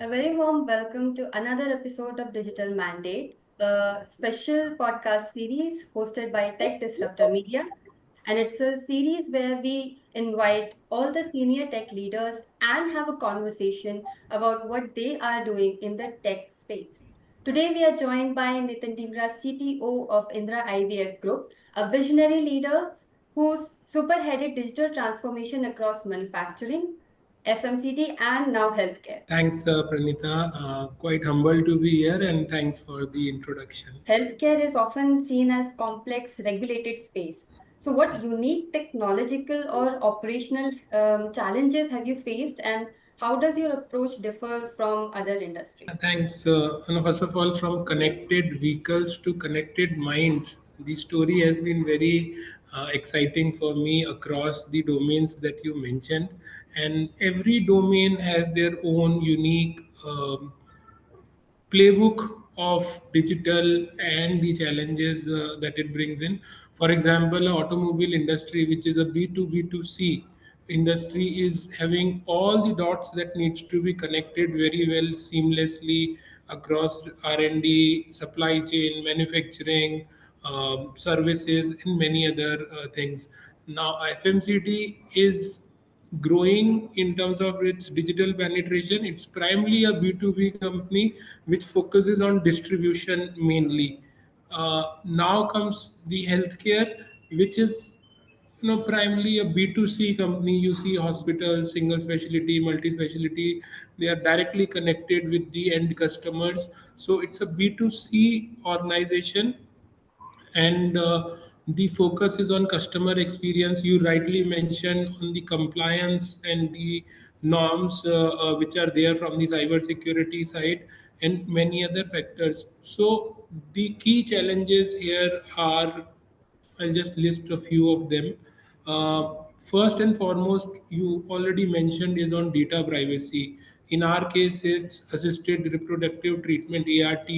A very warm welcome to another episode of Digital Mandate, a special podcast series hosted by Tech Disruptor Media. And it's a series where we invite all the senior tech leaders and have a conversation about what they are doing in the tech space. Today, we are joined by Nitin Dhingra, CTO of Indira IVF Group, a visionary leader who's superheaded digital transformation across manufacturing, FMCG, and now healthcare. Thanks, Pranita. Quite humble to be here, and thanks for the introduction. Healthcare is often seen as complex, regulated space. So, what unique technological or operational challenges have you faced, and how does your approach differ from other industries? Thanks. First of all, from connected vehicles to connected minds, the story has been very exciting for me across the domains that you mentioned, and every domain has their own unique playbook of digital and the challenges that it brings in. For example, automobile industry, which is a B2B2C industry, is having all the dots that needs to be connected very well seamlessly across R&D, supply chain, manufacturing, services, and many other things. Now, FMCD is growing in terms of its digital penetration. It's primarily a B2B company which focuses on distribution mainly. Now comes the healthcare, which is primarily a B2C company. You see hospitals, single specialty, multi specialty, they are directly connected with the end customers. So it's a B2C organization, and the focus is on customer experience. You rightly mentioned on the compliance and the norms which are there from the cybersecurity side and many other factors. So the key challenges here are, I'll just list a few of them. First and foremost, you already mentioned, is on data privacy. In our case, it's assisted reproductive treatment (ART)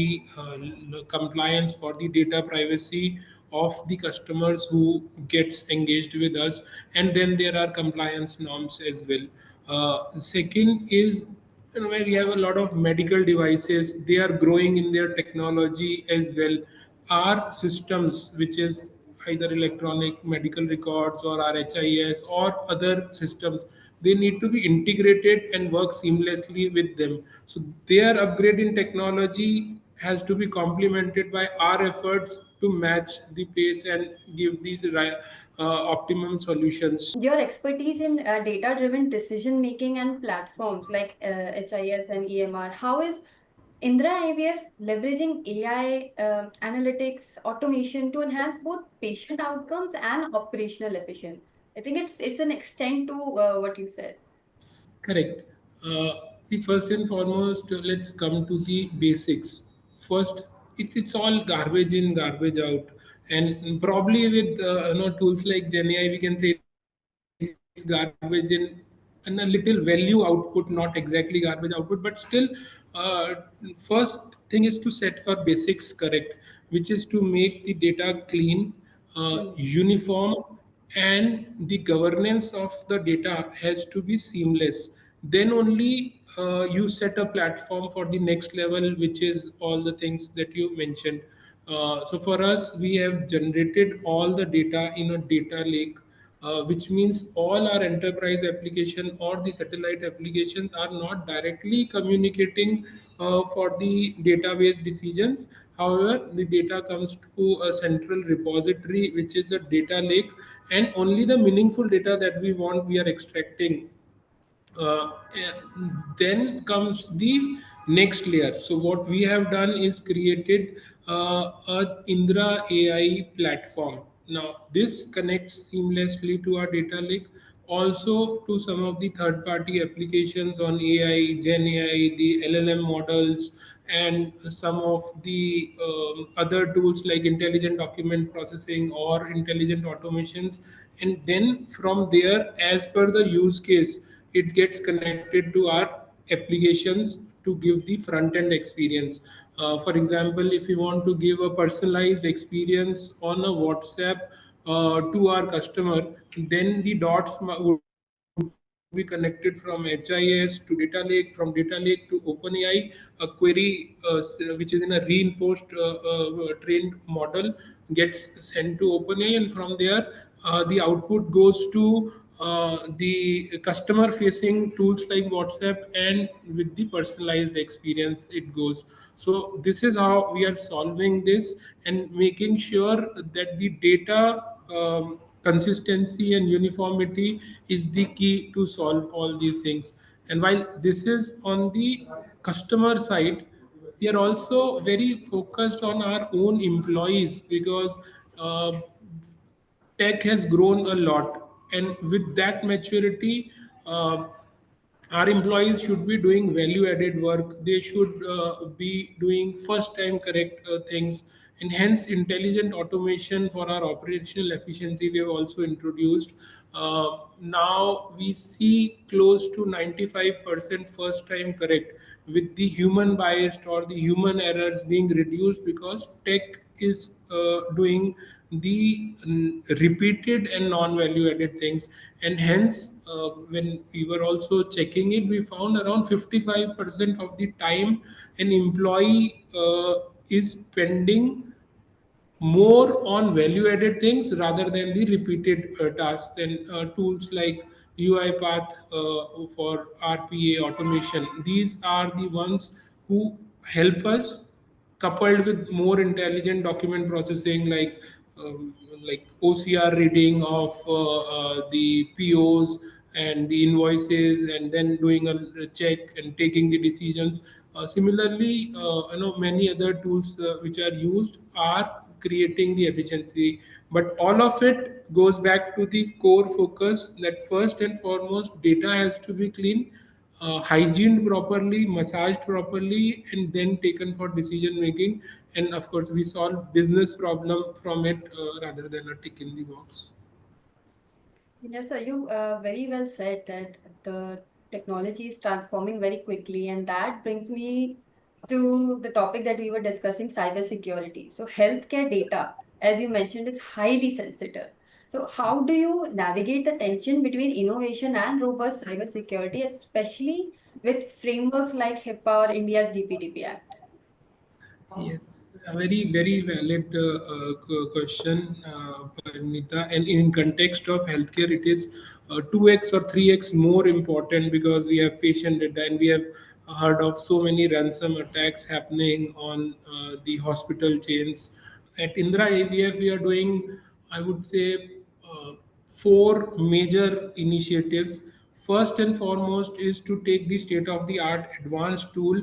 compliance for the data privacy of the customers who gets engaged with us, and then there are compliance norms as well. Second is, where we have a lot of medical devices, they are growing in their technology as well. Our systems, which is either electronic medical records or RHIS or other systems, they need to be integrated and work seamlessly with them. So their upgrade in technology has to be complemented by our efforts to match the pace and give these optimum solutions. Your expertise in data driven decision making and platforms like HIS and EMR, how is Indra IVF leveraging AI analytics automation to enhance both patient outcomes and operational efficiency? I think it's an extent to what you said. Correct. See, first and foremost, let's come to the basics. First, it's all garbage in, garbage out, and probably with tools like GenAI, we can say it's garbage in and a little value output, not exactly garbage output, but still, first thing is to set our basics correct, which is to make the data clean, uniform, and the governance of the data has to be seamless. Then only you set a platform for the next level, which is all the things that you mentioned. So for us, we have generated all the data in a data lake, which means all our enterprise application or the satellite applications are not directly communicating for the database decisions. However, the data comes to a central repository, which is a data lake, and only the meaningful data that we want, we are extracting. Then comes the next layer. So what we have done is created a Indra AI platform. Now this connects seamlessly to our data lake, also to some of the third party applications on AI, Gen AI, the LLM models, and some of the other tools like intelligent document processing or intelligent automations. And then from there, as per the use case, it gets connected to our applications to give the front end experience. For example, if you want to give a personalized experience on a WhatsApp to our customer, then the dots would be connected be connected from HIS to data lake, from data lake to OpenAI. A query which is in a reinforced trained model gets sent to OpenAI, and from there the output goes to the customer facing tools like WhatsApp, and with the personalized experience it goes. So this is how we are solving this and making sure that the data consistency and uniformity is the key to solve all these things. And while this is on the customer side, we are also very focused on our own employees, because tech has grown a lot, and with that maturity, uh, our employees should be doing value added work. They should be doing first time correct things, and hence intelligent automation for our operational efficiency we have also introduced. Now we see close to 95% first time correct, with the human bias or the human errors being reduced, because tech is doing the repeated and non-value added things. And hence when we were also checking it, we found around 55% of the time an employee is spending more on value added things rather than the repeated tasks. And tools like UiPath for RPA automation, these are the ones who help us, coupled with more intelligent document processing, like OCR reading of the POs and the invoices, and then doing a check and taking the decisions. Similarly, many other tools which are used are creating the efficiency, but all of it goes back to the core focus that first and foremost data has to be clean, hygiened properly, massaged properly, and then taken for decision making. And of course, we solve business problem from it rather than a tick in the box. Yes, sir, you very well said that the technology is transforming very quickly, and that brings me to the topic that we were discussing, cybersecurity. So, healthcare data, as you mentioned, is highly sensitive. So, how do you navigate the tension between innovation and robust cybersecurity, especially with frameworks like HIPAA or India's DPDP Act? Yes, a very, very valid question, Nita. And in context of healthcare, it is 2x or 3x more important, because we have patient data, and we have heard of so many ransom attacks happening on the hospital chains. At Indira IVF, we are doing, I would say, four major initiatives. First and foremost is to take the state of the art advanced tool,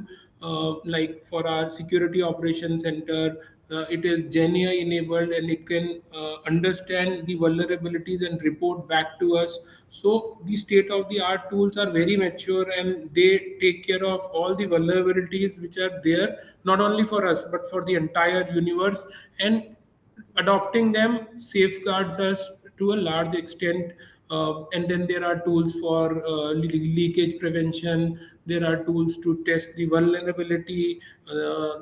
like for our security operations center. It is GenAI enabled, and it can understand the vulnerabilities and report back to us. So the state of the art tools are very mature, and they take care of all the vulnerabilities which are there, not only for us but for the entire universe. And adopting them safeguards us to a large extent. And then there are tools for leakage prevention. There are tools to test the vulnerability.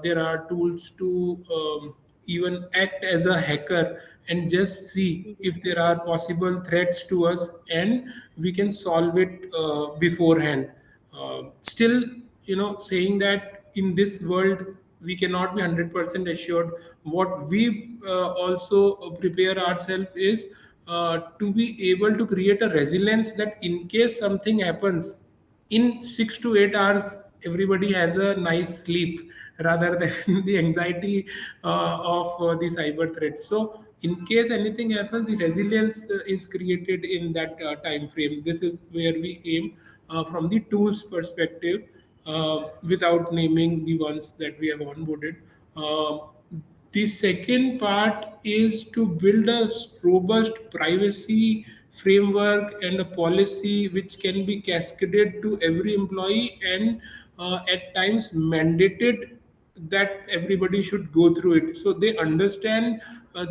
There are tools to even act as a hacker and just see if there are possible threats to us, and we can solve it beforehand. Still, saying that in this world we cannot be 100% assured. What we also prepare ourselves is to be able to create a resilience, that in case something happens, in 6 to 8 hours everybody has a nice sleep, rather than the anxiety of the cyber threats. So in case anything happens, the resilience is created in that time frame. This is where we aim from the tools perspective, without naming the ones that we have onboarded. The second part is to build a robust privacy framework and a policy which can be cascaded to every employee, and at times mandated that everybody should go through it, so they understand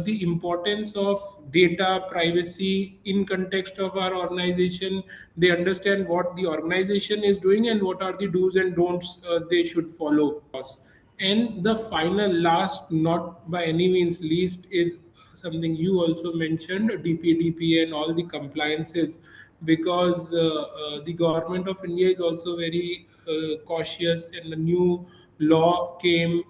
the importance of data privacy in context of our organization. They understand what the organization is doing and what are the do's and don'ts they should follow. And the final, last, not by any means least, is something you also mentioned, DPDP and all the compliances. because the government of India is also very cautious, and a new law came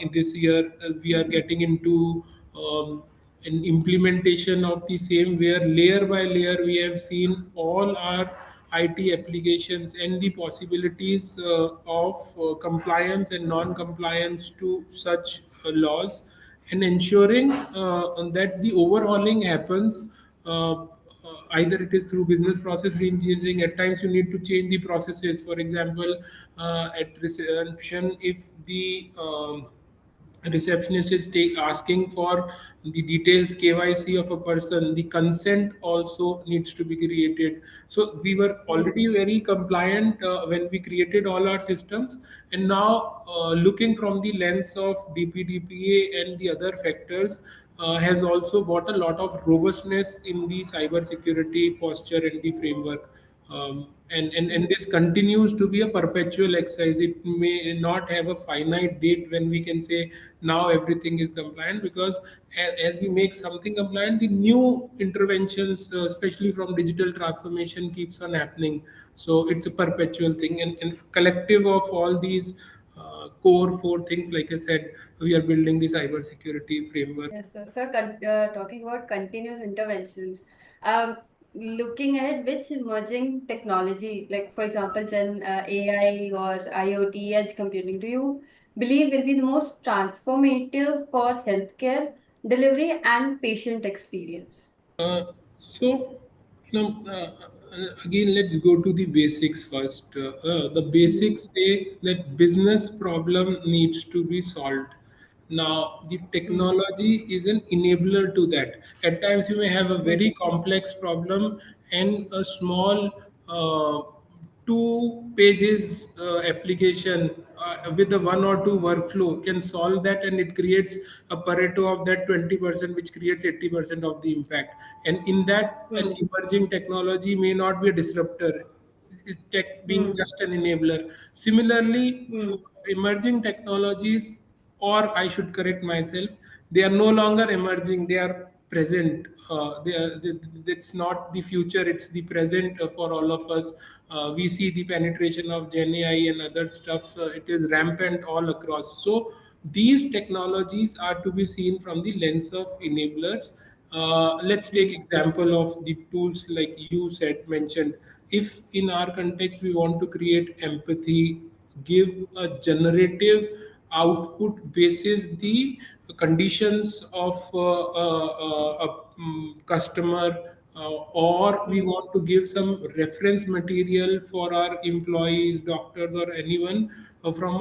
in this year. We are getting into an implementation of the same, where layer by layer we have seen all our IT applications and the possibilities of compliance and non-compliance to such laws, and ensuring that the overhauling happens. Either it is through business process reengineering. At times, you need to change the processes. For example, at reception, if the receptionist is asking for the details KYC of a person, the consent also needs to be created. So we were Hmm. already very compliant when we created all our systems, and now looking from the lens of DPDPA and the other factors, has also brought a lot of robustness in the cyber security posture and the framework. And this continues to be a perpetual exercise. It may not have a finite date when we can say now everything is compliant, because as we make something compliant, the new interventions, especially from digital transformation, keeps on happening. So it's a perpetual thing, and collective of all these core four things, like I said, we are building the cyber security framework. Yes, sir. So, talking about continuous interventions, looking at which emerging technology, like for example, Gen AI or IoT, edge computing, do you believe will be the most transformative for healthcare delivery and patient experience? So, again, let's go to the basics first. The Mhm. basics say that business problem needs to be solved. Now, the Mm. technology is an enabler to that. At times, you may have a very complex problem, and a small two pages application with a one or two workflow can solve that, and it creates a Pareto of that 20%, which creates 80% of the impact. And in that, an Mm. emerging technology may not be a disruptor, tech being Mm. just an enabler. Similarly, for Mm. emerging technologies, or I should correct myself, they are no longer emerging; they are present. It's not the future; it's the present for all of us. We see the penetration of Gen AI and other stuff. It is rampant all across. So these technologies are to be seen from the lens of enablers. Let's take Mm. example of the tools like you said mentioned. If in our context we want to create empathy, give a generative output basis the conditions of a customer, or we Mm. want to give some reference material for our employees, doctors, or anyone from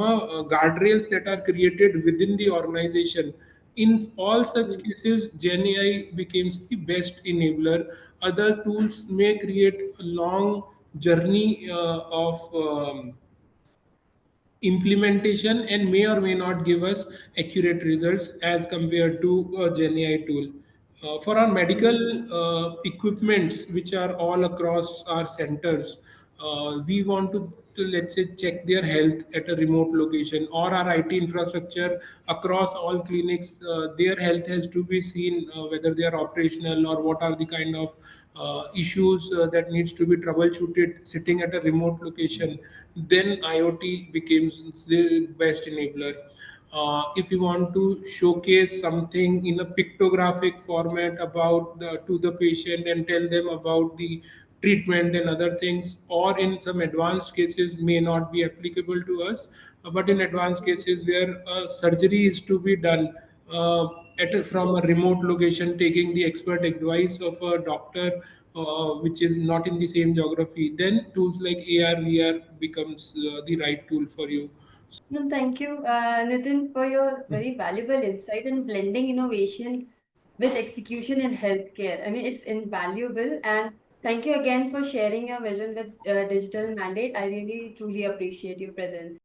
guardrails that are created within the organization. In all such Mm. cases, Gen AI becomes the best enabler. Other tools may create a long journey of implementation, and may or may not give us accurate results as compared to a Gen AI tool. For our medical Mm. equipments, which are all across our centers, we want to, let's say, check their health at a remote location, or our IT infrastructure across all clinics, their health has to be seen, whether they are operational or what are the kind of issues that needs to be troubleshooted sitting at a remote location. Then IoT becomes the best enabler. If you want to showcase something in a pictographic format about to the patient and tell them about the treatment and other things, or in some advanced cases may not be applicable to us, but in advanced cases where surgery is to be done uh, from a remote location, taking the expert advice of a doctor which is not in the same geography, then tools like AR VR becomes the right tool for you. No, thank you, Nitin, for your very valuable insight in blending innovation with execution in healthcare. I mean, it's invaluable. And thank you again for sharing your vision with Digital Mandate. I really, truly appreciate your presence.